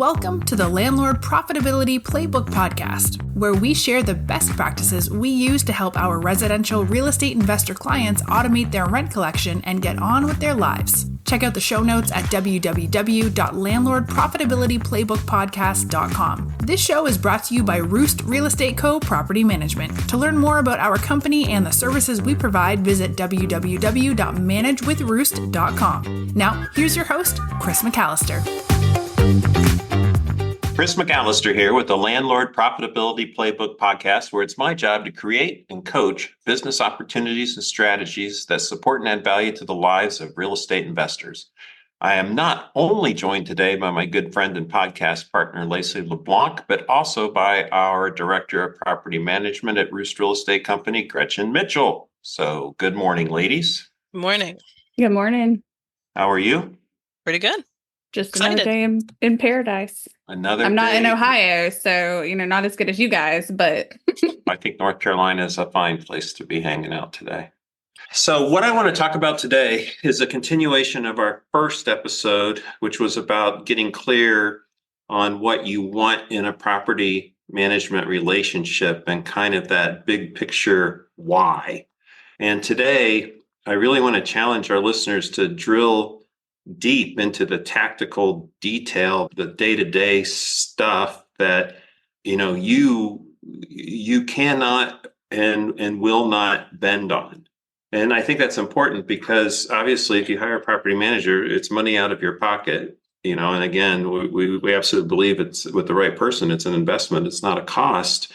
Welcome to the Landlord Profitability Playbook Podcast, where we share the best practices we use to help our residential real estate investor clients automate their rent collection and get on with their lives. Check out the show notes at www.landlordprofitabilityplaybookpodcast.com. This show is brought to you by Roost Real Estate Co. Property Management. To learn more about our company and the services we provide, visit www.managewithroost.com. Now, here's your host, Chris McAllister. Chris McAllister here with the Landlord Profitability Playbook Podcast, where it's my job to create and coach business opportunities and strategies that support and add value to the lives of real estate investors. I am not only joined today by my good friend and podcast partner, Laci LeBlanc, but also by our Director of Property Management at Roost Real Estate Company, Gretchen Mitchell. So good morning, ladies. Good morning. Good morning. How are you? Pretty good. Just Excited. another day in paradise. I'm not in Ohio, so, not as good as you guys, but I think North Carolina is a fine place to be hanging out today. So what I want to talk about today is a continuation of our first episode, which was about getting clear on what you want in a property management relationship and kind of that big picture why. And today, I really want to challenge our listeners to drill deep into the tactical detail, the day-to-day stuff that you cannot and will not bend on. And I think that's important because obviously if you hire a property manager, it's money out of your pocket, and again, we absolutely believe it's with the right person, it's an investment, it's not a cost,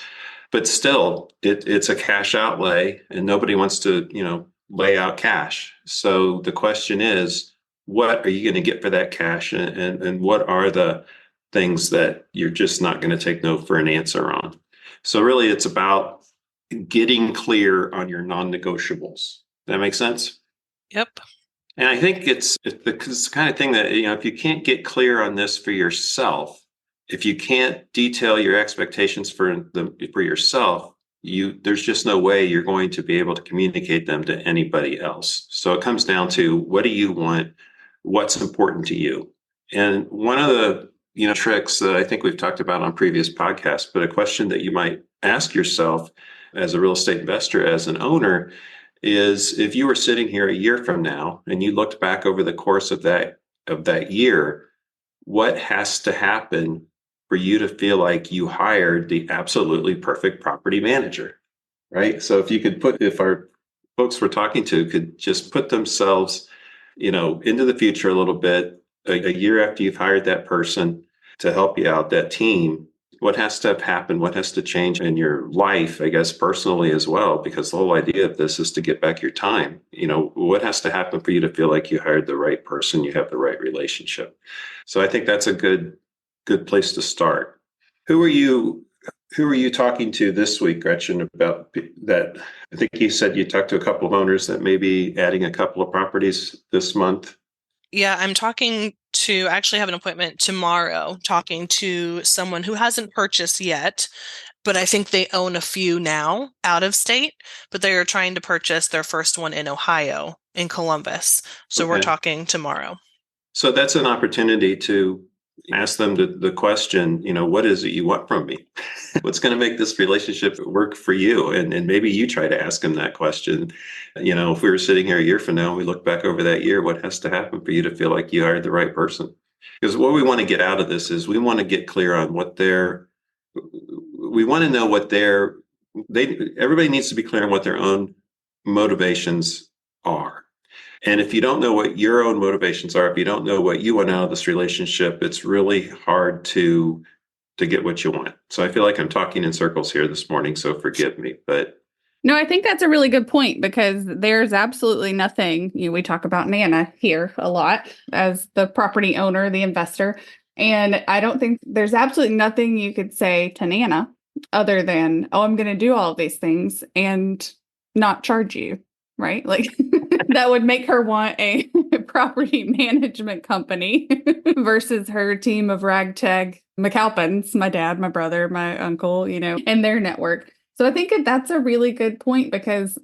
but still it's a cash outlay and nobody wants to, lay out cash. So the question is, what are you going to get for that cash? And what are the things that you're just not going to take no for an answer on? So really, it's about getting clear on your non-negotiables. That makes sense? Yep. And I think it's the kind of thing that, if you can't get clear on this for yourself, if you can't detail your expectations for yourself, there's just no way you're going to be able to communicate them to anybody else. So it comes down to, what do you want? What's important to you? And one of the tricks that I think we've talked about on previous podcasts, but a question that you might ask yourself as a real estate investor, as an owner, is if you were sitting here a year from now and you looked back over the course of that year, what has to happen for you to feel like you hired the absolutely perfect property manager, right? So if our folks we're talking to could just put themselves into the future a little bit, a year after you've hired that person to help you out, that team, what has to have happened? What has to change in your life, I guess, personally as well? Because the whole idea of this is to get back your time. What has to happen for you to feel like you hired the right person, you have the right relationship? So I think that's a good place to start. Who are you talking to this week, Gretchen, about that? I think you said you talked to a couple of owners that may be adding a couple of properties this month. Yeah, I actually have an appointment tomorrow talking to someone who hasn't purchased yet, but I think they own a few now out of state, but they are trying to purchase their first one in Ohio, in Columbus. So We're talking tomorrow. So that's an opportunity to ask them the question, what is it you want from me? What's going to make this relationship work for you? And maybe you try to ask them that question. If we were sitting here a year from now and we look back over that year, what has to happen for you to feel like you hired the right person? Because what we want to get out of this is we want to get clear on we want to know everybody needs to be clear on what their own motivations are. And if you don't know what your own motivations are, if you don't know what you want out of this relationship, it's really hard to get what you want. So I feel like I'm talking in circles here this morning, so forgive me. But no, I think that's a really good point, because there's absolutely nothing, we talk about Nana here a lot as the property owner, the investor. And I don't think there's absolutely nothing you could say to Nana other than, oh, I'm going to do all of these things and not charge you, right? Like that would make her want a property management company versus her team of ragtag McAlpins, my dad, my brother, my uncle, and their network. So I think that's a really good point, because,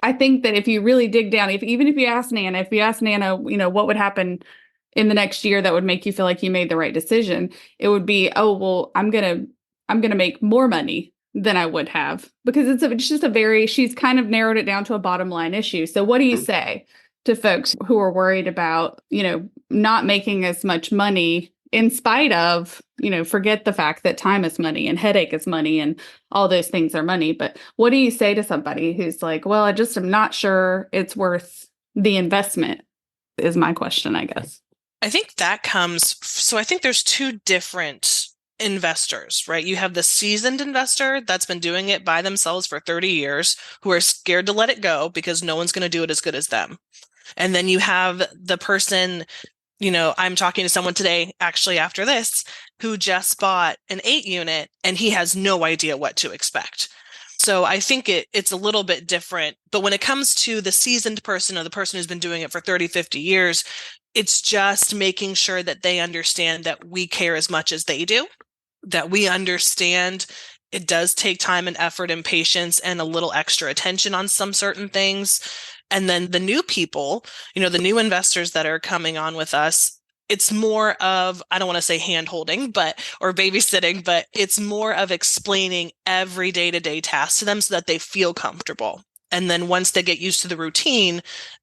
I think that if you really dig down, even if you ask Nana, what would happen in the next year that would make you feel like you made the right decision. It would be, oh, well, I'm going to make more money than I would have, because it's just she's kind of narrowed it down to a bottom line issue. So what do you say to folks who are worried about, not making as much money in spite of, forget the fact that time is money and headache is money and all those things are money. But what do you say to somebody who's like, well, I just am not sure it's worth the investment, is my question, I guess. I think I think there's two different investors, right? You have the seasoned investor that's been doing it by themselves for 30 years, who are scared to let it go because no one's going to do it as good as them. And then you have the person, I'm talking to someone today, actually after this, who just bought an 8-unit and he has no idea what to expect. So I think it's a little bit different. But when it comes to the seasoned person, or the person who's been doing it for 30, 50 years, it's just making sure that they understand that we care as much as they do, that we understand it does take time and effort and patience and a little extra attention on some certain things. And then the new people, the new investors that are coming on with us, it's more of, I don't want to say hand-holding, or babysitting, but it's more of explaining every day-to-day task to them so that they feel comfortable. And then once they get used to the routine,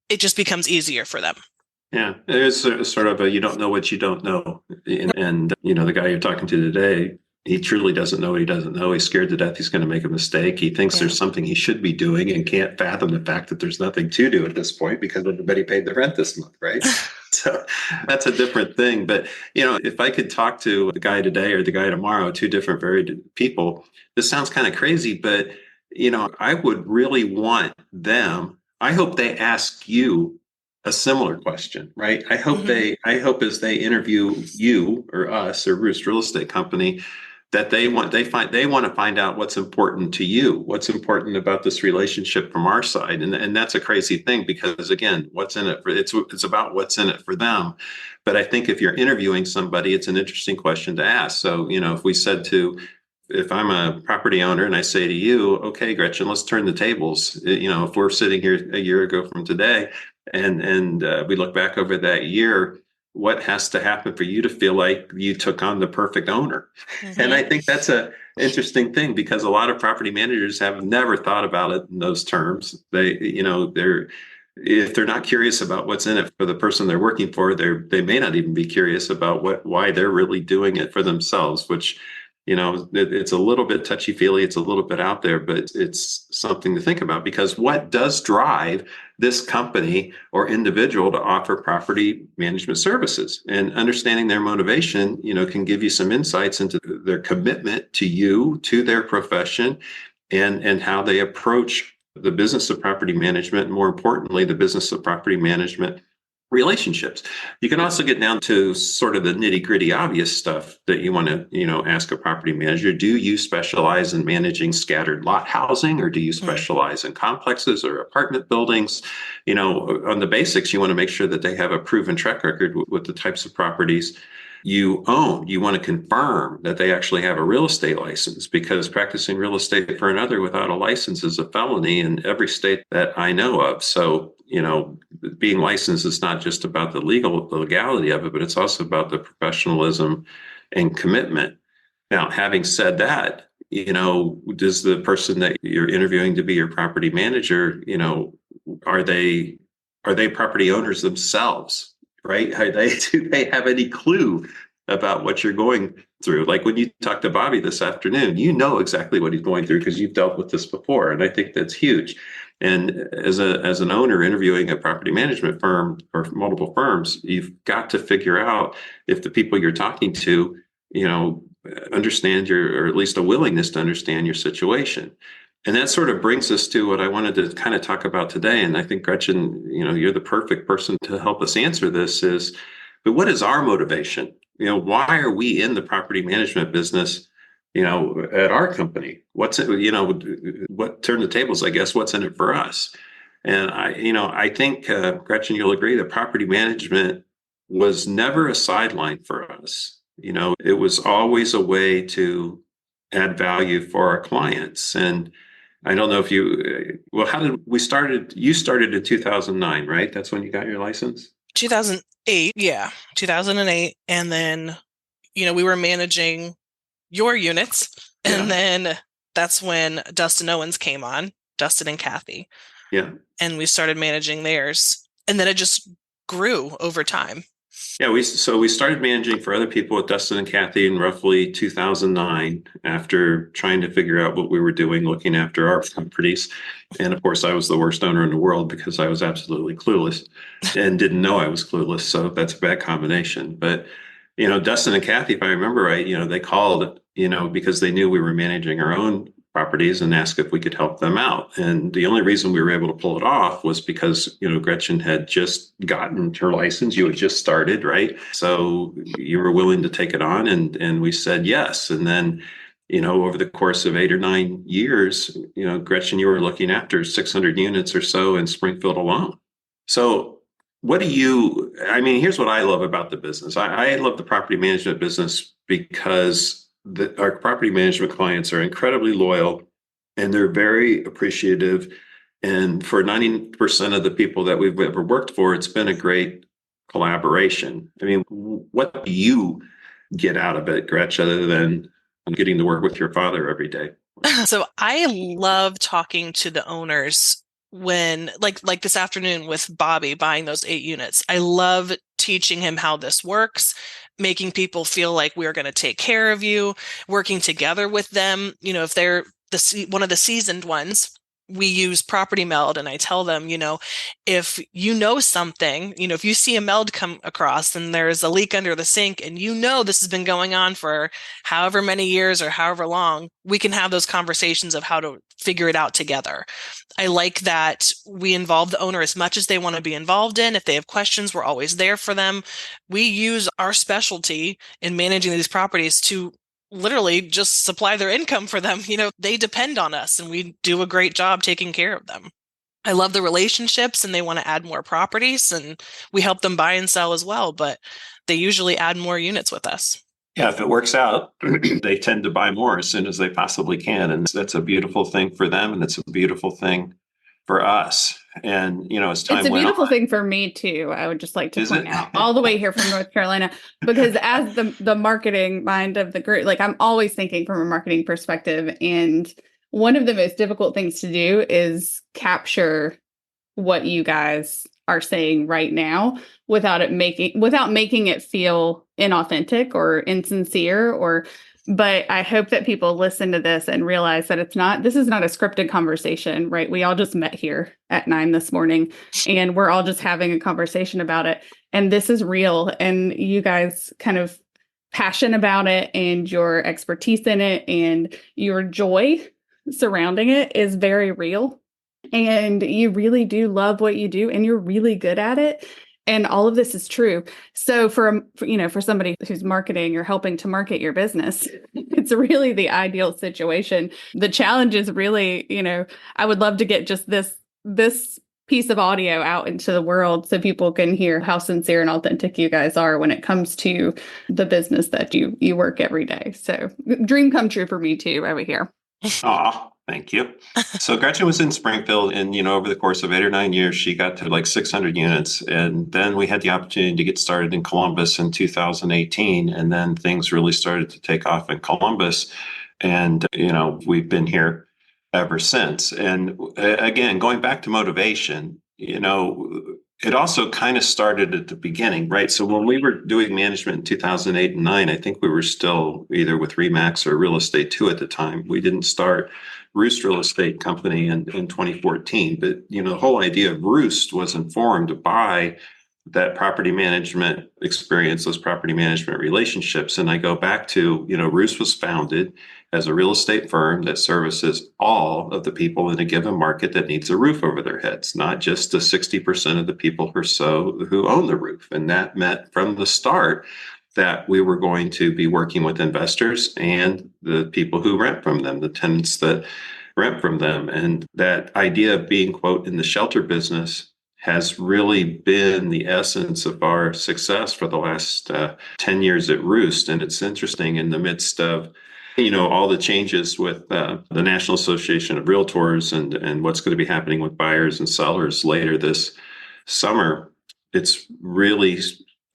it just becomes easier for them. Yeah, there's sort of you don't know what you don't know. And the guy you're talking to today, he truly doesn't know what he doesn't know. He's scared to death he's going to make a mistake. He thinks there's something he should be doing and can't fathom the fact that there's nothing to do at this point because everybody paid the rent this month, right? So that's a different thing. But, if I could talk to the guy today or the guy tomorrow, two different very people, this sounds kind of crazy, but, I would really want them, I hope they ask you a similar question, right? I hope as they interview you or us or Roost Real Estate Company, that they want to find out what's important to you, what's important about this relationship from our side. And that's a crazy thing because, again, what's in it for it's about what's in it for them. But I think if you're interviewing somebody, it's an interesting question to ask. So, if I'm a property owner and I say to you, okay, Gretchen, let's turn the tables. If we're sitting here a year ago from today and we look back over that year, what has to happen for you to feel like you took on the perfect owner? Mm-hmm. And I think that's an interesting thing because a lot of property managers have never thought about it in those terms. If they're not curious about what's in it for the person they're working for, they may not even be curious about why they're really doing it for themselves, which, it's a little bit touchy-feely. It's a little bit out there, but it's something to think about because what does drive this company or individual to offer property management services? And understanding their motivation, can give you some insights into their commitment to you, to their profession, and how they approach the business of property management, and more importantly, the business of property management relationships. You can also get down to sort of the nitty-gritty obvious stuff that you want to, ask a property manager. Do you specialize in managing scattered lot housing, or do you specialize in complexes or apartment buildings? On the basics, you want to make sure that they have a proven track record with the types of properties you own. You want to confirm that they actually have a real estate license, because practicing real estate for another without a license is a felony in every state that I know of. So, being licensed is not just about the legality of it, but it's also about the professionalism and commitment. Now, having said that, does the person that you're interviewing to be your property manager, are they property owners themselves? Right? Do they have any clue about what you're going through? Like when you talk to Bobby this afternoon, you know exactly what he's going through because you've dealt with this before. And I think that's huge. And as an owner interviewing a property management firm or multiple firms, you've got to figure out if the people you're talking to, understand or at least a willingness to understand your situation. And that sort of brings us to what I wanted to kind of talk about today. And I think, Gretchen, you're the perfect person to help us answer this but what is our motivation? Why are we in the property management business, at our company? What's it, what turn the tables, I guess, what's in it for us? And I think, Gretchen, you'll agree that property management was never a sideline for us. It was always a way to add value for our clients. And I don't know if how did we started? You started in 2009, right? That's when you got your license? Yeah, 2008. And then, we were managing your units. And Yeah. then that's when Dustin Owens came on, Dustin and Kathy. Yeah. And we started managing theirs. And then it just grew over time. Yeah, we started managing for other people with Dustin and Kathy in roughly 2009 after trying to figure out what we were doing, looking after our properties. And of course, I was the worst owner in the world because I was absolutely clueless and didn't know I was clueless. So that's a bad combination. But, Dustin and Kathy, if I remember right, they called, because they knew we were managing our own properties and asked if we could help them out. And the only reason we were able to pull it off was because, Gretchen had just gotten her license. You had just started, right? So you were willing to take it on, and we said yes. And then, over the course of 8 or 9 years, Gretchen, you were looking after 600 units or so in Springfield alone. So here's what I love about the business. I love the property management business because our property management clients are incredibly loyal and they're very appreciative. And for 90% of the people that we've ever worked for, it's been a great collaboration. I mean, what do you get out of it, Gretch, other than getting to work with your father every day? So I love talking to the owners when like this afternoon with Bobby buying those 8 units. I love teaching him how this works, making people feel like we're going to take care of you, working together with them. If they're one of the seasoned ones, we use property meld, and I tell them, if something, if you see a meld come across and there's a leak under the sink and this has been going on for however many years or however long, we can have those conversations of how to figure it out together. I like that we involve the owner as much as they want to be involved in. If they have questions, we're always there for them. We use our specialty in managing these properties to literally just supply their income for them. They depend on us and we do a great job taking care of them. I love the relationships and they want to add more properties and we help them buy and sell as well, but they usually add more units with us. Yeah, if it works out, they tend to buy more as soon as they possibly can. And that's a beautiful thing for them. And it's a beautiful thing for us. And, as time it's a went beautiful on, thing for me too. I would just like to Is point it? out all the way here from North Carolina, because as the marketing mind of the group, like I'm always thinking from a marketing perspective. And one of the most difficult things to do is capture what you guys are saying right now without making it feel inauthentic or insincere but I hope that people listen to this and realize that this is not a scripted conversation, right? We all just met here at 9 this morning and we're all just having a conversation about it. And this is real. And you guys kind of passion about it and your expertise in it and your joy surrounding it is very real. And you really do love what you do and you're really good at it. And all of this is true. So for somebody who's marketing or helping to market your business, it's really the ideal situation. The challenge is really, I would love to get just this piece of audio out into the world so people can hear how sincere and authentic you guys are when it comes to the business that you work every day. So dream come true for me too over here. Aw, thank you. So Gretchen was in Springfield and, over the course of 8 or 9 years, she got to like 600 units. And then we had the opportunity to get started in Columbus in 2018. And then things really started to take off in Columbus. And, we've been here ever since. And again, going back to motivation, it also kind of started at the beginning, right? So when we were doing management in 2008 and 9, I think we were still either with Remax or Real Estate 2 at the time. We didn't start Roost Real Estate Company in 2014. But, the whole idea of Roost was informed by that property management experience, those property management relationships. And I go back to, Roost was founded as a real estate firm that services all of the people in a given market that needs a roof over their heads, not just the 60% of the people or so who own the roof. And that meant from the start that we were going to be working with investors and the people who rent from them, the tenants that rent from them. And that idea of being, quote, in the shelter business has really been the essence of our success for the last 10 years at Roost. And it's interesting in the midst of all the changes with the National Association of Realtors and what's going to be happening with buyers and sellers later this summer. It's really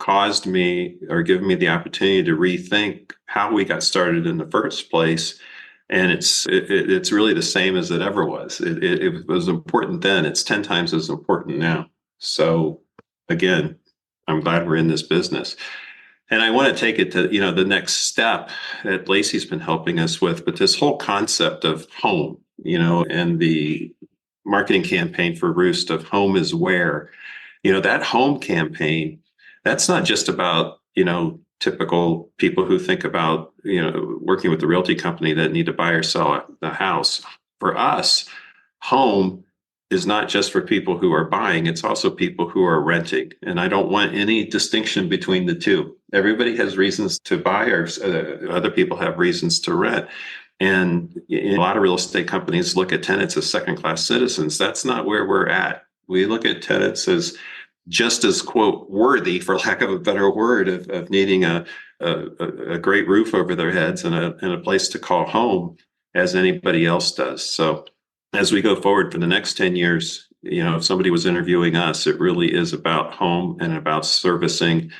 caused me or given me the opportunity to rethink how we got started in the first place. And it's really the same as it ever was. It was important then. It's 10 times as important now. So again, I'm glad we're in this business. And I want to take it to, the next step that Laci's been helping us with, but this whole concept of home, and the marketing campaign for Roost of home is where, that home campaign, that's not just about, typical people who think about, working with the realty company that need to buy or sell the house. For us, home is not just for people who are buying, it's also people who are renting. And I don't want any distinction between the two. Everybody has reasons to buy, or other people have reasons to rent. And a lot of real estate companies look at tenants as second-class citizens. That's not where we're at. We look at tenants as just as, quote, worthy, for lack of a better word, of needing a great roof over their heads and a place to call home as anybody else does. So as we go forward for the next 10 years, if somebody was interviewing us, it really is about home and about servicing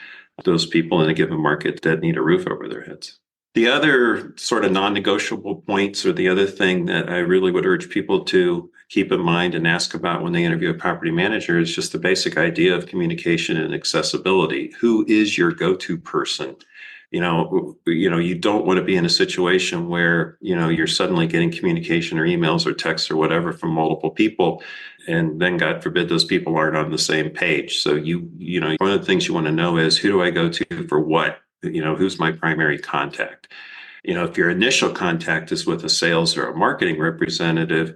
those people in a given market that need a roof over their heads. The other sort of non-negotiable points, or the other thing that I really would urge people to keep in mind and ask about when they interview a property manager, is just the basic idea of communication and accessibility. Who is your go-to person? You don't want to be in a situation where, you're suddenly getting communication or emails or texts or whatever from multiple people. And then, God forbid, those people aren't on the same page. So one of the things you want to know is, who do I go to for what? Who's my primary contact? If your initial contact is with a sales or a marketing representative,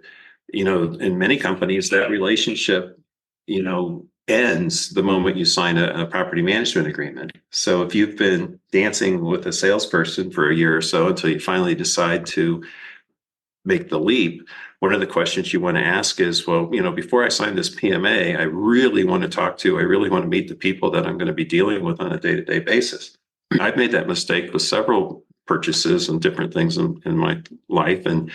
in many companies, that relationship, ends the moment you sign a property management agreement. So if you've been dancing with a salesperson for a year or so until you finally decide to make the leap, one of the questions you want to ask is, well, before I sign this PMA, I really want to meet the people that I'm going to be dealing with on a day-to-day basis. I've made that mistake with several purchases and different things in my life. And,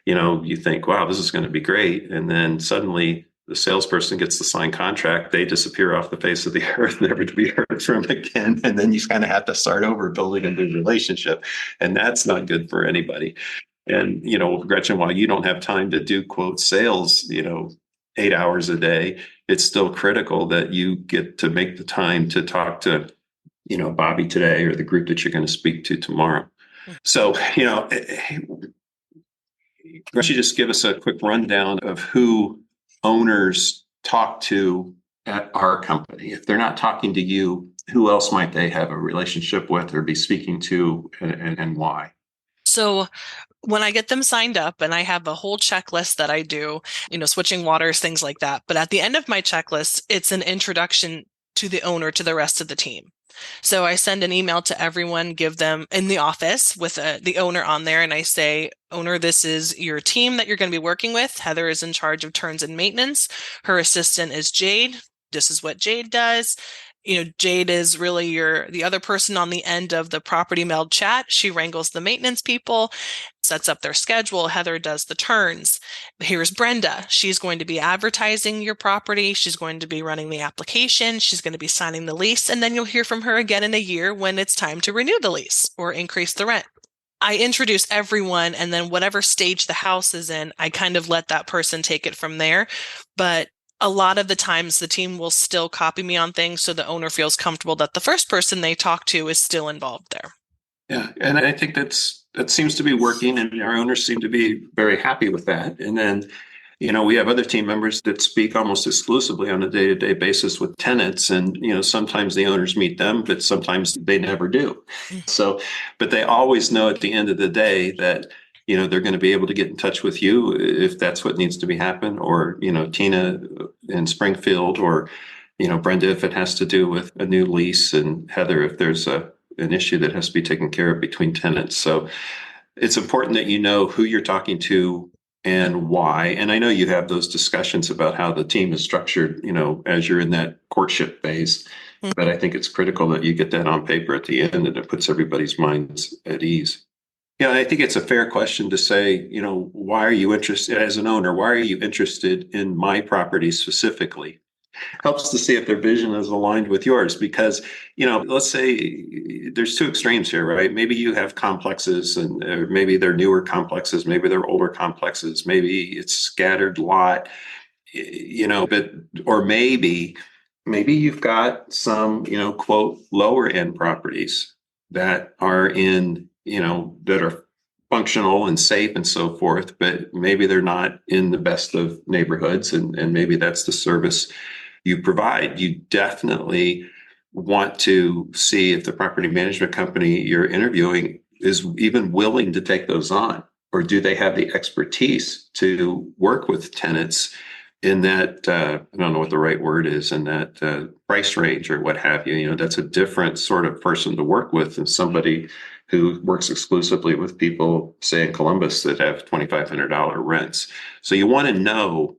you think, wow, this is going to be great. And then suddenly the salesperson gets the signed contract, they disappear off the face of the earth, never to be heard from again. And then you kind of have to start over building a new relationship. And that's not good for anybody. And, Gretchen, while you don't have time to do, quote, sales, 8 hours a day, it's still critical that you get to make the time to talk to, Bobby today, or the group that you're going to speak to tomorrow. So, why don't you just give us a quick rundown of who owners talk to at our company? If they're not talking to you, who else might they have a relationship with or be speaking to, and why? So when I get them signed up, and I have a whole checklist that I do, switching waters, things like that. But at the end of my checklist, it's an introduction to the owner, to the rest of the team. So I send an email to everyone, give them in the office with the owner on there. And I say, owner, this is your team that you're going to be working with. Heather is in charge of turns and maintenance. Her assistant is Jade. This is what Jade does. Jade is really the other person on the end of the property meld chat. She wrangles the maintenance people, sets up their schedule. Heather does the turns. Here's Brenda. She's going to be advertising your property. She's going to be running the application. She's going to be signing the lease. And then you'll hear from her again in a year when it's time to renew the lease or increase the rent. I introduce everyone, and then whatever stage the house is in, I kind of let that person take it from there. But a lot of the times the team will still copy me on things, so the owner feels comfortable that the first person they talk to is still involved there. Yeah. And I think that seems to be working, and our owners seem to be very happy with that. And then, we have other team members that speak almost exclusively on a day-to-day basis with tenants. And, sometimes the owners meet them, but sometimes they never do. So, but they always know at the end of the day that, they're going to be able to get in touch with you if that's what needs to be happen, or, Tina in Springfield, or, Brenda, if it has to do with a new lease, and Heather, if there's an issue that has to be taken care of between tenants. So it's important that you know who you're talking to and why. And I know you have those discussions about how the team is structured, as you're in that courtship phase. But I think it's critical that you get that on paper at the end, and it puts everybody's minds at ease. I think it's a fair question to say, why are you interested as an owner? Why are you interested in my property specifically? helps to see if their vision is aligned with yours. Because, let's say there's two extremes here, right? Maybe you have complexes, and or maybe they're newer complexes, maybe they're older complexes, maybe it's scattered lot, but or maybe you've got some, quote, lower end properties that are in, that are functional and safe and so forth, but maybe they're not in the best of neighborhoods, and maybe that's the service you provide. You definitely want to see if the property management company you're interviewing is even willing to take those on, or do they have the expertise to work with tenants in that, I don't know what the right word is, in that price range or what have you. That's a different sort of person to work with than somebody who works exclusively with people, say in Columbus, that have $2,500 rents. So you want to know,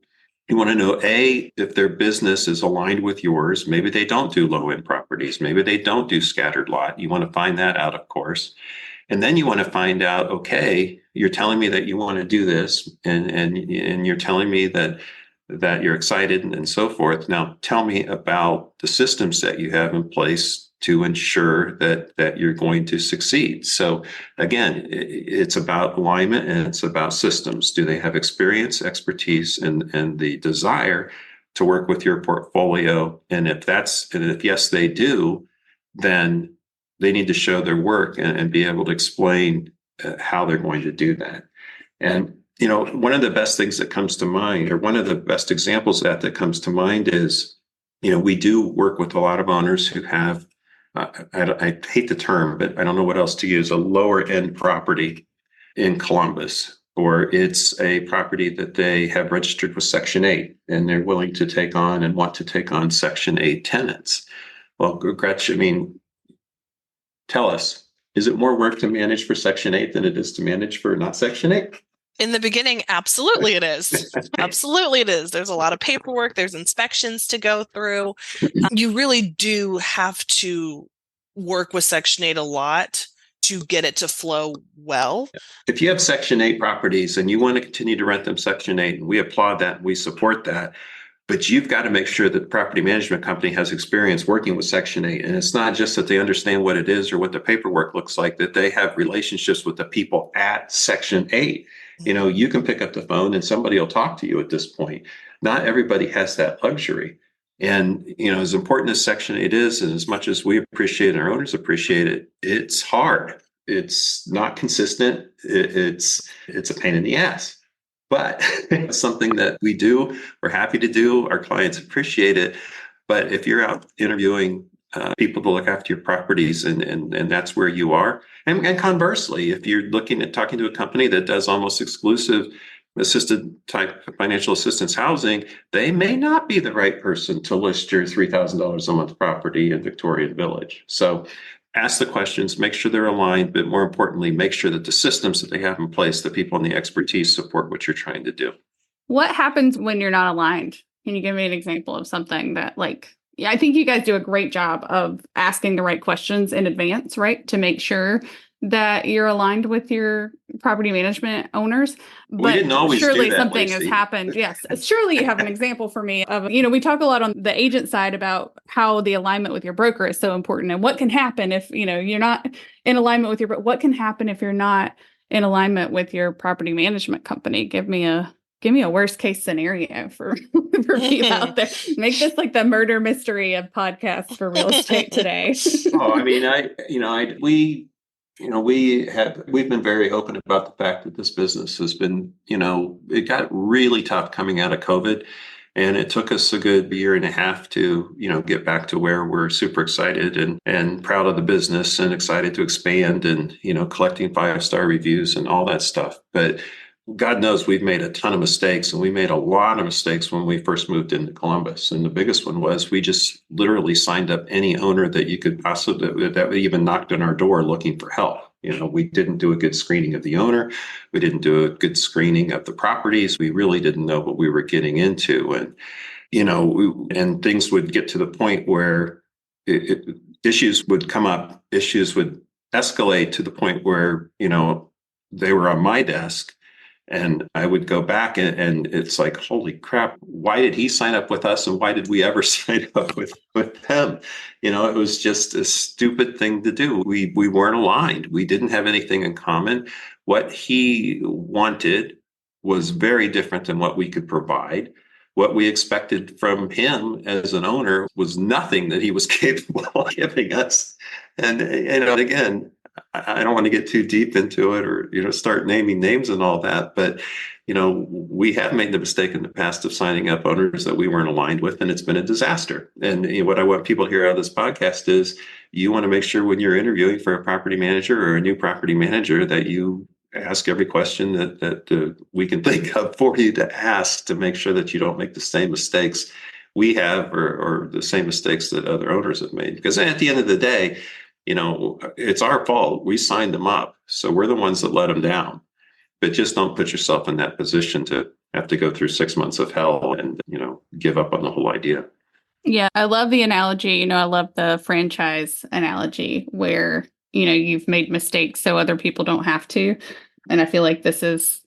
A, if their business is aligned with yours. Maybe they don't do low-end properties. Maybe they don't do scattered lot. You want to find that out, of course. And then you want to find out, okay, you're telling me that you want to do this, and you're telling me that you're excited and so forth. Now, tell me about the systems that you have in place to ensure that you're going to succeed. So again, it's about alignment and it's about systems. Do they have experience, expertise, and the desire to work with your portfolio? And if yes, they do, then they need to show their work and be able to explain how they're going to do that. And one of the best things that comes to mind, or one of the best examples that comes to mind is, we do work with a lot of owners who have, I hate the term, but I don't know what else to use, a lower end property in Columbus, or it's a property that they have registered with Section 8 and they're willing to take on and want to take on Section 8 tenants. Well, Gretchen, tell us, is it more work to manage for Section 8 than it is to manage for not Section 8? In the beginning, absolutely it is. Absolutely it is. There's a lot of paperwork. There's inspections to go through. You really do have to work with Section 8 a lot to get it to flow well. If you have Section 8 properties and you want to continue to rent them Section 8, and we applaud that, and we support that, but you've got to make sure that the property management company has experience working with Section 8. And it's not just that they understand what it is or what the paperwork looks like, that they have relationships with the people at Section 8. You can pick up the phone and somebody will talk to you at this point. Not everybody has that luxury. And, as important as Section 8 is, and as much as we appreciate and our owners appreciate it, it's hard. It's not consistent. It's a pain in the ass. But it's something that we do, we're happy to do, our clients appreciate it. But if you're out interviewing people to look after your properties and that's where you are, and conversely, if you're looking at talking to a company that does almost exclusive assisted type financial assistance housing, they may not be the right person to list your $3,000 a month property in Victorian Village. So ask the questions, make sure they're aligned, but more importantly, make sure that the systems that they have in place, the people and the expertise support what you're trying to do. What happens when you're not aligned? Can you give me an example of something that I think you guys do a great job of asking the right questions in advance, right? To make sure that you're aligned with your property management owners. But we didn't always surely do that, something Laci. has happened. Yes. Surely you have an example for me of, we talk a lot on the agent side about how the alignment with your broker is so important and what can happen if, you're not in alignment with what can happen if you're not in alignment with your property management company. Give me a worst case scenario for people out there. Make this like the murder mystery of podcasts for real estate today. We've been very open about the fact that this business has been, it got really tough coming out of COVID. And it took us a good year and a half to, get back to where we're super excited and proud of the business and excited to expand and, collecting 5-star reviews and all that stuff. But God knows we've made a ton of mistakes, and we made a lot of mistakes when we first moved into Columbus. And the biggest one was we just literally signed up any owner that you could possibly, that even knocked on our door looking for help. We didn't do a good screening of the owner. We didn't do a good screening of the properties. We really didn't know what we were getting into. And, and things would get to the point where issues would come up, issues would escalate to the point where, they were on my desk. And I would go back and it's like, holy crap, why did he sign up with us? And why did we ever sign up with him? It was just a stupid thing to do. We weren't aligned. We didn't have anything in common. What he wanted was very different than what we could provide. What we expected from him as an owner was nothing that he was capable of giving us. And, again, I don't want to get too deep into it or, start naming names and all that. But, we have made the mistake in the past of signing up owners that we weren't aligned with, and it's been a disaster. And what I want people to hear out of this podcast is you want to make sure when you're interviewing for a property manager or a new property manager that you ask every question that we can think of for you to ask to make sure that you don't make the same mistakes we have or the same mistakes that other owners have made. Because at the end of the day, it's our fault. We signed them up. So we're the ones that let them down. But just don't put yourself in that position to have to go through 6 months of hell and, give up on the whole idea. Yeah, I love the analogy. I love the franchise analogy where, you've made mistakes so other people don't have to. And I feel like that's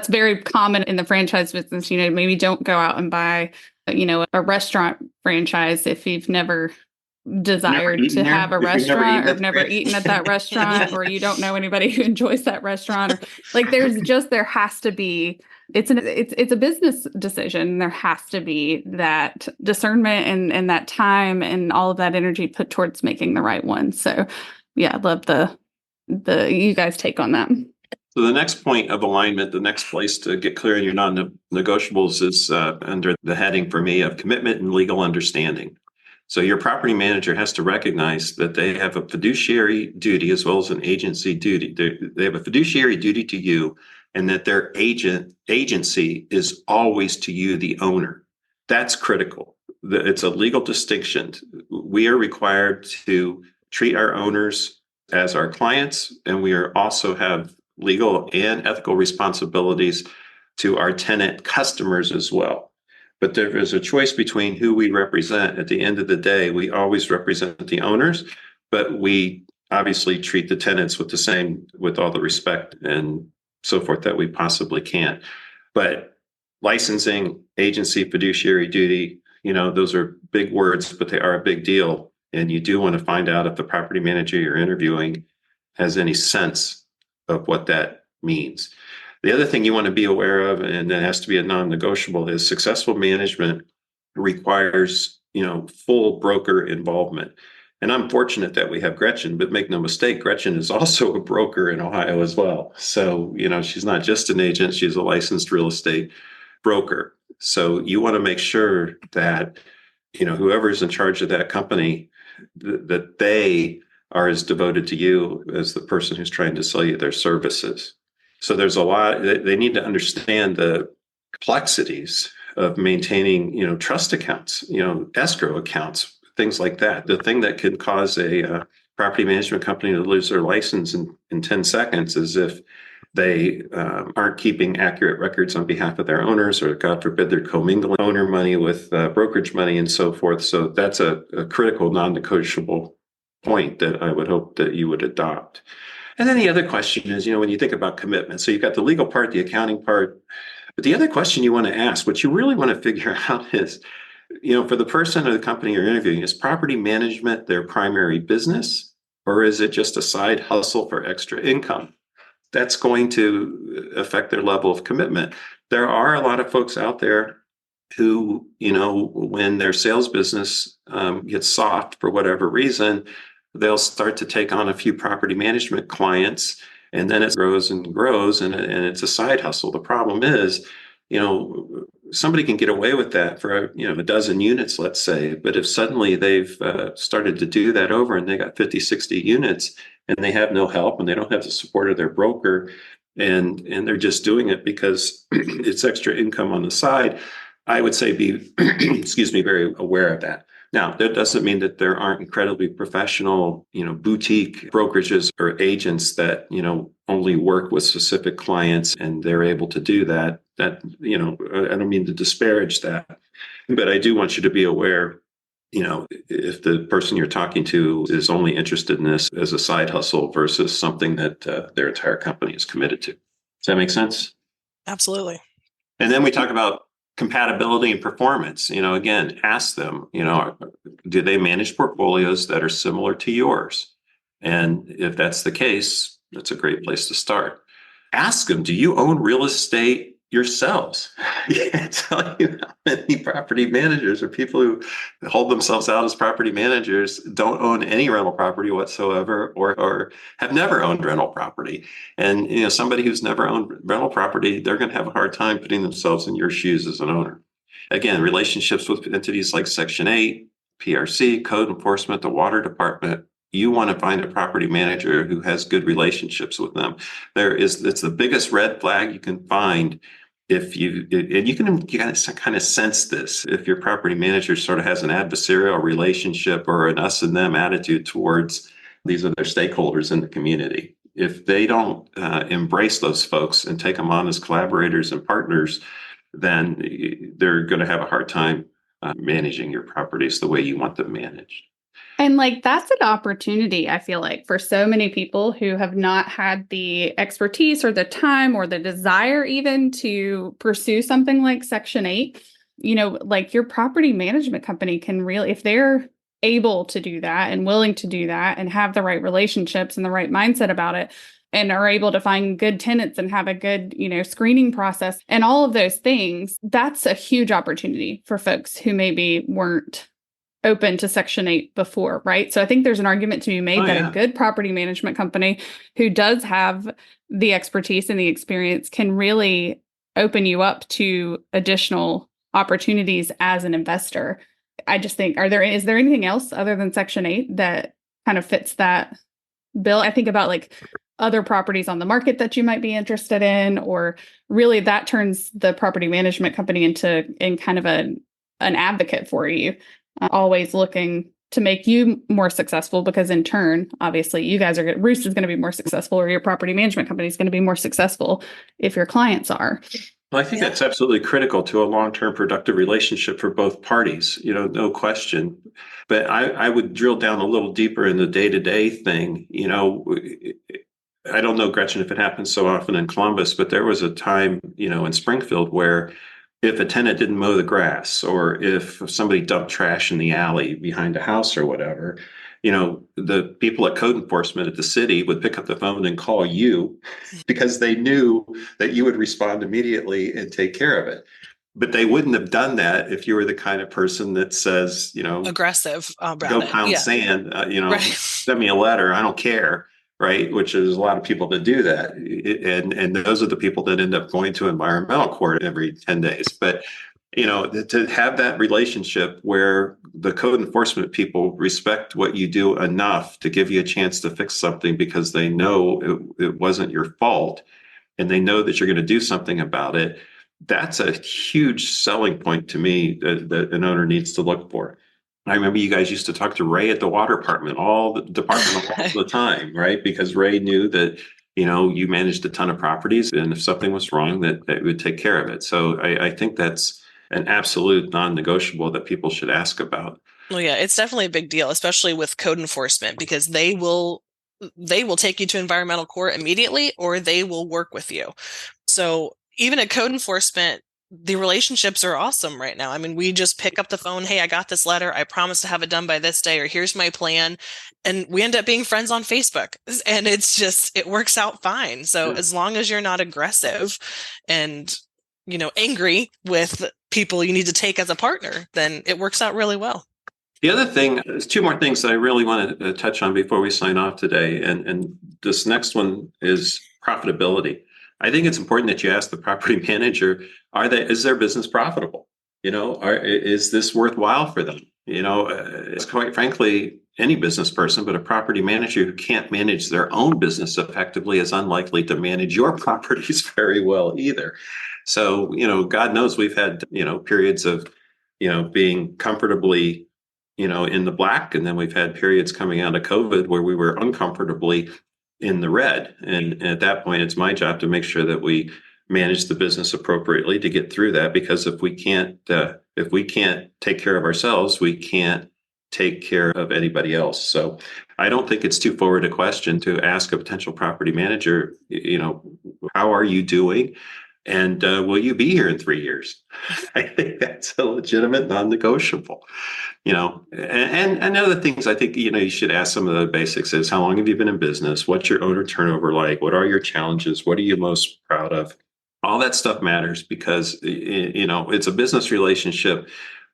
very common in the franchise business. Maybe don't go out and buy, a restaurant franchise if you've never desired to have a restaurant or never eaten at that restaurant, or you don't know anybody who enjoys that restaurant. Or, there has to be, it's a business decision. There has to be that discernment and that time and all of that energy put towards making the right one. So yeah, I love the you guys take on that. So the next point of alignment, the next place to get clear in your non-negotiables is under the heading for me of commitment and legal understanding. So your property manager has to recognize that they have a fiduciary duty as well as an agency duty. They have a fiduciary duty to you, and that their agency is always to you, the owner. That's critical. It's a legal distinction. We are required to treat our owners as our clients, and we are also have legal and ethical responsibilities to our tenant customers as well. But there is a choice between who we represent. At the end of the day, we always represent the owners, but we obviously treat the tenants with all the respect and so forth that we possibly can. But licensing, agency, fiduciary duty, those are big words, but they are a big deal. And you do want to find out if the property manager you're interviewing has any sense of what that means. The other thing you want to be aware of, and that has to be a non-negotiable, is successful management requires, full broker involvement. And I'm fortunate that we have Gretchen, but make no mistake, Gretchen is also a broker in Ohio as well. So, she's not just an agent, she's a licensed real estate broker. So you want to make sure that, whoever's in charge of that company, that they are as devoted to you as the person who's trying to sell you their services. So there's a lot, they need to understand the complexities of maintaining, trust accounts, escrow accounts, things like that. The thing that could cause a property management company to lose their license in 10 seconds is if they aren't keeping accurate records on behalf of their owners, or God forbid, they're commingling owner money with brokerage money and so forth. So that's a critical non-negotiable point that I would hope that you would adopt. And then the other question is, when you think about commitment, so you've got the legal part, the accounting part, but the other question you want to ask, what you really want to figure out is, for the person or the company you're interviewing, is property management their primary business, or is it just a side hustle for extra income? That's going to affect their level of commitment. There are a lot of folks out there who, when their sales business gets soft for whatever reason, they'll start to take on a few property management clients, and then it grows and grows, and it's a side hustle. The problem is, somebody can get away with that for, a dozen units, let's say. But if suddenly they've started to do that over and they got 50, 60 units and they have no help and they don't have the support of their broker, and they're just doing it because it's extra income on the side, I would say be, very aware of that. Now, that doesn't mean that there aren't incredibly professional, boutique brokerages or agents that, only work with specific clients and they're able to do that. That, I don't mean to disparage that, but I do want you to be aware, if the person you're talking to is only interested in this as a side hustle versus something that their entire company is committed to. Does that make sense? Absolutely. And then we talk about compatibility and performance. Again, ask them, do they manage portfolios that are similar to yours? And if that's the case, that's a great place to start. Ask them, do you own real estate yourselves? I can't tell you how many property managers or people who hold themselves out as property managers don't own any rental property whatsoever, or have never owned rental property. And somebody who's never owned rental property, they're going to have a hard time putting themselves in your shoes as an owner. Again, relationships with entities like Section 8, PRC, code enforcement, the water department. You want to find a property manager who has good relationships with them. It's the biggest red flag you can find and you can kind of sense this if your property manager sort of has an adversarial relationship or an us and them attitude towards these other stakeholders in the community. If they don't embrace those folks and take them on as collaborators and partners, then they're going to have a hard time managing your properties the way you want them managed. And that's an opportunity, I feel like, for so many people who have not had the expertise or the time or the desire even to pursue something like Section 8. Your property management company can really, if they're able to do that and willing to do that and have the right relationships and the right mindset about it, and are able to find good tenants and have a good, screening process and all of those things, that's a huge opportunity for folks who maybe weren't open to Section 8 before, right? So I think there's an argument to be made that a good property management company who does have the expertise and the experience can really open you up to additional opportunities as an investor. I just think, is there anything else other than Section 8 that kind of fits that bill? I think about other properties on the market that you might be interested in, or really that turns the property management company in kind of an advocate for you. Always looking to make you more successful, because in turn, obviously, Roost is going to be more successful, or your property management company is going to be more successful if your clients are. Well, I think that's absolutely critical to a long-term productive relationship for both parties, no question. But I would drill down a little deeper in the day-to-day thing. I don't know, Gretchen, if it happens so often in Columbus, but there was a time, in Springfield where if a tenant didn't mow the grass, or if somebody dumped trash in the alley behind a house or whatever, the people at code enforcement at the city would pick up the phone and call you because they knew that you would respond immediately and take care of it. But they wouldn't have done that if you were the kind of person that says, aggressive go pound sand, right. Send me a letter. I don't care. Right, which is a lot of people that do that, and those are the people that end up going to environmental court every 10 days. But to have that relationship where the code enforcement people respect what you do enough to give you a chance to fix something because they know it wasn't your fault, and they know that you're going to do something about it, that's a huge selling point to me that an owner needs to look for. I remember you guys used to talk to Ray at the water department all the time, right? Because Ray knew that, you managed a ton of properties, and if something was wrong, that it would take care of it. So I think that's an absolute non-negotiable that people should ask about. Well, yeah, it's definitely a big deal, especially with code enforcement, because they will take you to environmental court immediately, or they will work with you. So even at code enforcement, the relationships are awesome right now. I mean, we just pick up the phone. Hey, I got this letter. I promise to have it done by this day, or here's my plan. And we end up being friends on Facebook, and it works out fine. So as long as you're not aggressive and, angry with people you need to take as a partner, then it works out really well. The other thing, there's two more things that I really want to touch on before we sign off today. And this next one is profitability. I think it's important that you ask the property manager, is their business profitable? Is this worthwhile for them? It's quite frankly, any business person, but a property manager who can't manage their own business effectively is unlikely to manage your properties very well either. So, God knows we've had, periods of, being comfortably, in the black. And then we've had periods coming out of COVID where we were uncomfortably in the red. And at that point, it's my job to make sure that we manage the business appropriately to get through that. Because if we can't take care of ourselves, we can't take care of anybody else. So I don't think it's too forward a question to ask a potential property manager, how are you doing? And will you be here in 3 years? I think that's a legitimate non-negotiable. And other things I think, you should ask some of the basics is how long have you been in business? What's your owner turnover like? What are your challenges? What are you most proud of? All that stuff matters because, it's a business relationship,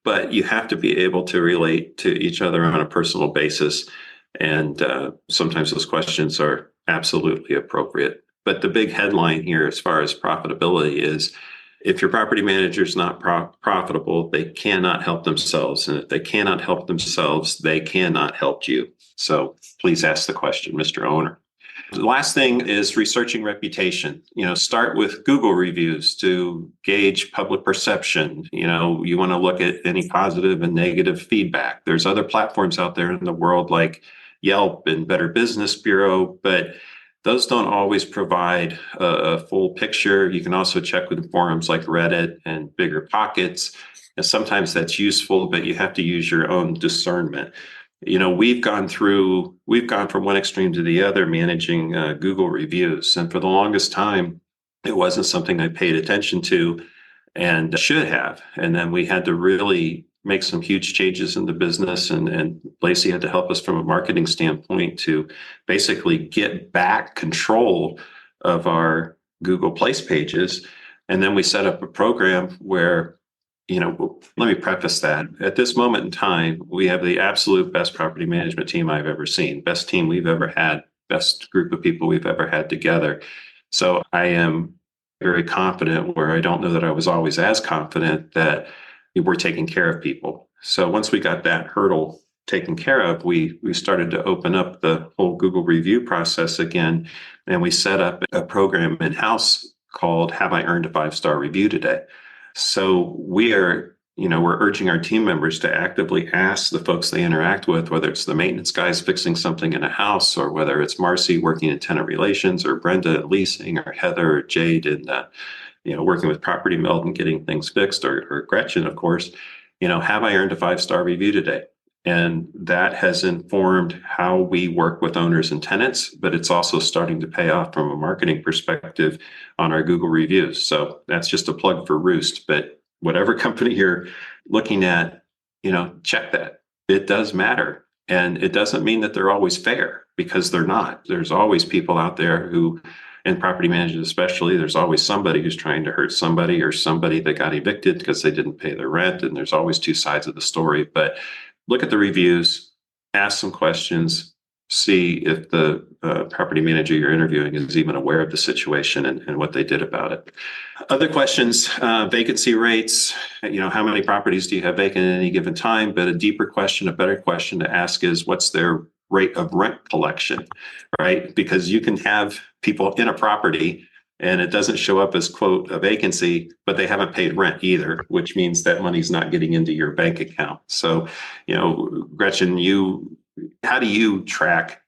but you have to be able to relate to each other on a personal basis. And sometimes those questions are absolutely appropriate. But the big headline here, as far as profitability, is if your property manager is not profitable, they cannot help themselves. And if they cannot help themselves, they cannot help you. So please ask the question, Mr. Owner. The last thing is researching reputation. Start with Google reviews to gauge public perception. You want to look at any positive and negative feedback. There's other platforms out there in the world like Yelp and Better Business Bureau, but those don't always provide a full picture. You can also check with forums like Reddit and Bigger Pockets. And sometimes that's useful, but you have to use your own discernment. We've gone from one extreme to the other managing Google reviews. And for the longest time, it wasn't something I paid attention to and should have. And then we had to really make some huge changes in the business. And Laci had to help us from a marketing standpoint to basically get back control of our Google Place pages. And then we set up a program where, let me preface that. At this moment in time, we have the absolute best property management team I've ever seen, best team we've ever had, best group of people we've ever had together. So I am very confident, where I don't know that I was always as confident, that we're taking care of people. So once we got that hurdle taken care of, we started to open up the whole Google review process again. And we set up a program in-house called Have I Earned a 5-Star Review Today? So we're urging our team members to actively ask the folks they interact with, whether it's the maintenance guys fixing something in a house, or whether it's Marcy working in tenant relations, or Brenda in leasing, or Heather or Jade in working with property meld and getting things fixed, or Gretchen, of course, have I earned a 5-star review today? And that has informed how we work with owners and tenants, but it's also starting to pay off from a marketing perspective on our Google reviews. So that's just a plug for Roost, but whatever company you're looking at, check that. It does matter. And it doesn't mean that they're always fair, because they're not. There's always people out there who, and property managers especially, there's always somebody who's trying to hurt somebody, or somebody that got evicted because they didn't pay their rent. And there's always two sides of the story. But look at the reviews, ask some questions, see if the property manager you're interviewing is even aware of the situation and what they did about it. Other questions, vacancy rates, how many properties do you have vacant at any given time? But a deeper question, a better question to ask is, what's their rate of rent collection, right? Because you can have people in a property and it doesn't show up as, quote, a vacancy, but they haven't paid rent either, which means that money's not getting into your bank account. So, Gretchen, how do you track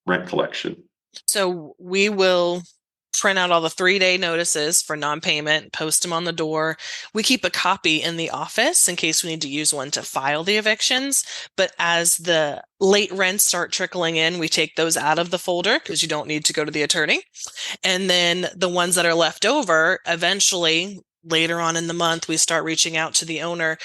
rent collection? So we will print out all the 3-day notices for non-payment, post them on the door. We keep a copy in the office in case we need to use one to file the evictions. But as the late rents start trickling in, we take those out of the folder because you don't need to go to the attorney. And then the ones that are left over, eventually later on in the month, we start reaching out to the owner.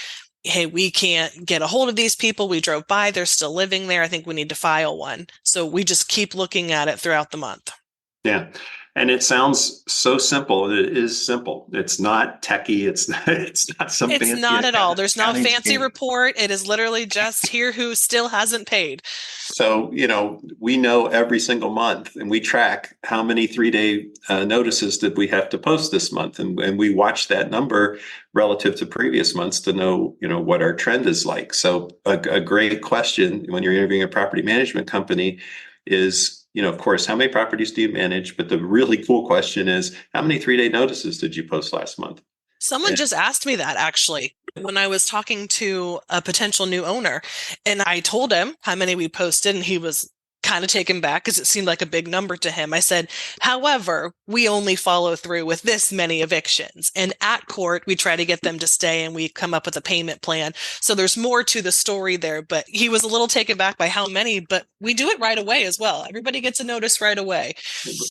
Hey, we can't get a hold of these people. We drove by, they're still living there. I think we need to file one. So we just keep looking at it throughout the month. Yeah. And it sounds so simple. It is simple. It's not techie. It's not some fancy. It's not at all. There's no fancy report. It is literally just here who still hasn't paid. So, we know every single month, and we track how many 3-day notices did we have to post this month. And we watch that number relative to previous months to know, what our trend is like. So a great question when you're interviewing a property management company is, of course, how many properties do you manage? But the really cool question is, how many 3-day notices did you post last month? Someone just asked me that actually when I was talking to a potential new owner, and I told him how many we posted, and he was kind of taken back because it seemed like a big number to him. I said, however, we only follow through with this many evictions, and at court, we try to get them to stay, and we come up with a payment plan. So there's more to the story there, but he was a little taken back by how many, but we do it right away as well. Everybody gets a notice right away.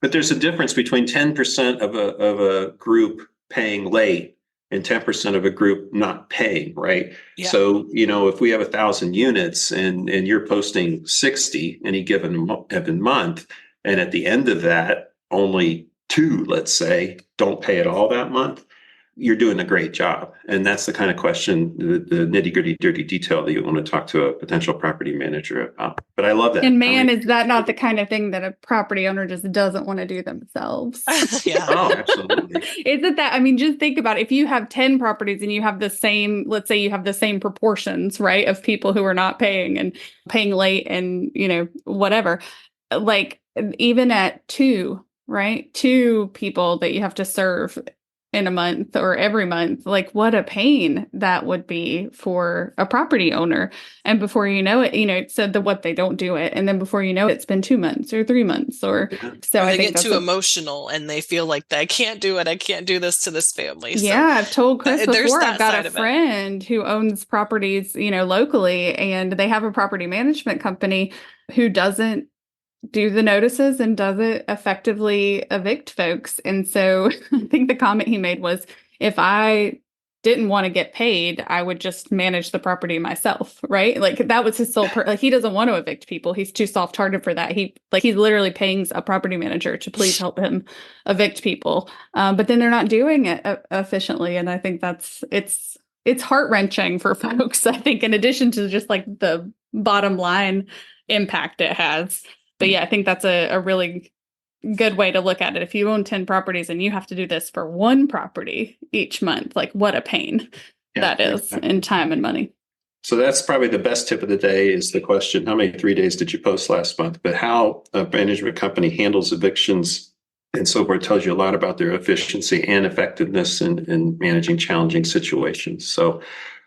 But there's a difference between 10% of a group paying late and 10% of a group not paying, right? Yeah. So, if we have 1,000 units and you're posting 60 any given month, and at the end of that, only 2, let's say, don't pay at all that month, you're doing a great job. And that's the kind of question, the nitty gritty, dirty detail that you want to talk to a potential property manager about. But I love that. And man, is that not the kind of thing that a property owner just doesn't want to do themselves? Yeah. Oh, absolutely. Isn't that, I mean, just think about it. If you have 10 properties and you have the same, let's say you have the same proportions, right, of people who are not paying and paying late and, whatever, like even at 2, right, 2 people that you have to serve in a month or every month, like what a pain that would be for a property owner. And before you know it, it said what they don't do it. And then before you know it, it's been 2 months or 3 months so Or I they think get too emotional and they feel like I can't do it. I can't do this to this family. Yeah, I've told Chris before, that I've got side a of it. friend who owns properties, locally, and they have a property management company who doesn't do the notices and doesn't effectively evict folks. And so I think the comment he made was, if I didn't want to get paid, I would just manage the property myself, right? Like that was his sole like he doesn't want to evict people. He's too soft-hearted for that. He's literally paying a property manager to please help him evict people. But then they're not doing it efficiently. And I think it's heart-wrenching for folks, I think, in addition to just like the bottom line impact it has. But yeah, I think that's a really good way to look at it. If you own 10 properties and you have to do this for one property each month, like what a pain that is in time and money. So that's probably the best tip of the day is the question, how many 3 days did you post last month? But how a management company handles evictions and so forth tells you a lot about their efficiency and effectiveness in managing challenging situations. So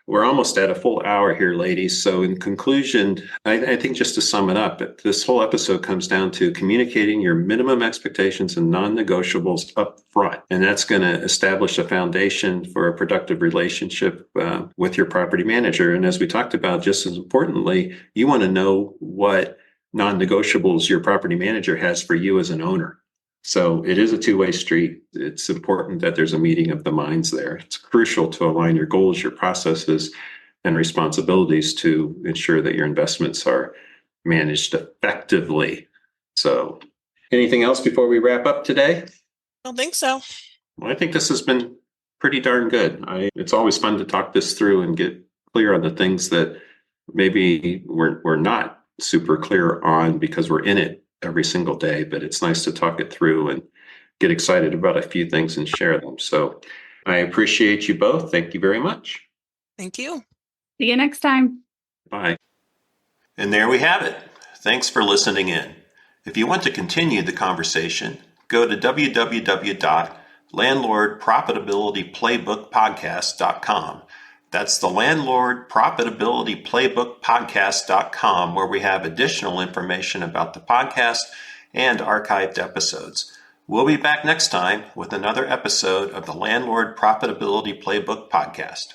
we're almost at a full hour here, ladies. So in conclusion, I think just to sum it up, this whole episode comes down to communicating your minimum expectations and non-negotiables up front. And that's going to establish a foundation for a productive relationship with your property manager. And as we talked about, just as importantly, you want to know what non-negotiables your property manager has for you as an owner. So it is a two-way street. It's important that there's a meeting of the minds there. It's crucial to align your goals, your processes, and responsibilities to ensure that your investments are managed effectively. So anything else before we wrap up today? I don't think so. Well, I think this has been pretty darn good. It's always fun to talk this through and get clear on the things that maybe we're not super clear on because we're in it every single day, but it's nice to talk it through and get excited about a few things and share them. So I appreciate you both. Thank you very much. Thank you. See you next time. Bye. And there we have it. Thanks for listening in. If you want to continue the conversation, go to www.landlordprofitabilityplaybookpodcast.com. That's the Landlord Profitability Playbook Podcast.com, where we have additional information about the podcast and archived episodes. We'll be back next time with another episode of the Landlord Profitability Playbook Podcast.